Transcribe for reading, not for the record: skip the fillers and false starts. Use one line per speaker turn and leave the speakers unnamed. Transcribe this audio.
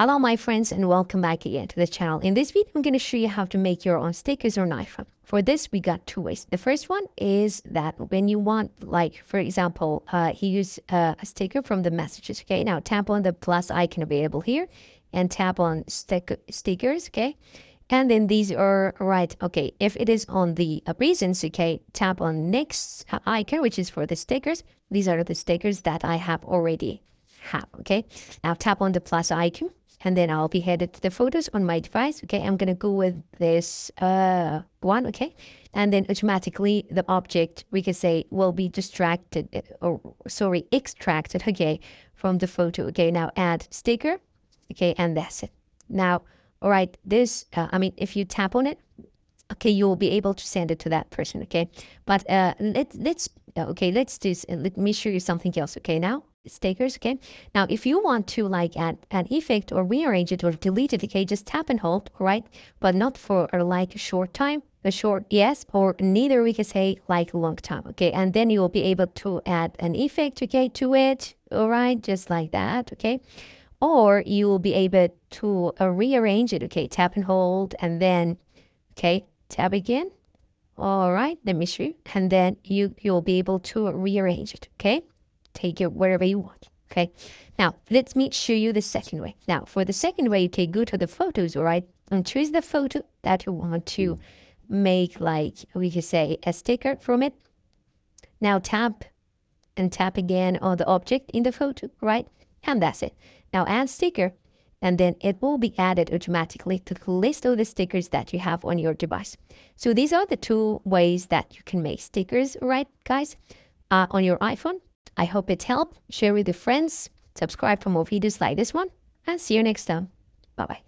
Hello my friends and welcome back again to the channel. In this video I'm going to show you how to make your own stickers on iPhone. For this we got two ways. The first one is that when you want, like for example, use a sticker from the messages. Okay, now tap on the plus icon available here and tap on stickers. Okay, and then these are right. Okay, if it is on the reasons, okay, tap on next icon, which is for the stickers. These are the stickers that I have already have. Okay, now tap on the plus icon and then I'll be headed to the photos on my device. Okay, I'm gonna go with this one. Okay, and then automatically the object, we can say, will be distracted or sorry, extracted, okay, from the photo. Okay, now add sticker. Okay, and that's it. Now, all right, this if you tap on it, okay, you will be able to send it to that person. Okay, but let's do let me show you something else. Okay, now stickers. Okay, now if you want to like add an effect or rearrange it or delete it, okay, just tap and hold. All right, but not for like a short time, a short yes, or neither, we can say like a long time. Okay, and then you will be able to add an effect, okay, to it. All right, just like that. Okay, or you will be able to rearrange it. Okay, tap and hold and then, okay, tab again. All right, let me show you. And then you'll be able to rearrange it. Okay, take it wherever you want. Okay, now let me show you the second way. Now for the second way, you can go to the photos, all right, and choose the photo that you want to make, like we could say a sticker from it. Now tap and tap again on the object in the photo, right? And that's it. Now add sticker, and then it will be added automatically to the list of the stickers that you have on your device. So these are the two ways that you can make stickers, right, guys, on your iPhone. I hope it helped. Share with your friends, subscribe for more videos like this one, and see you next time. Bye-bye.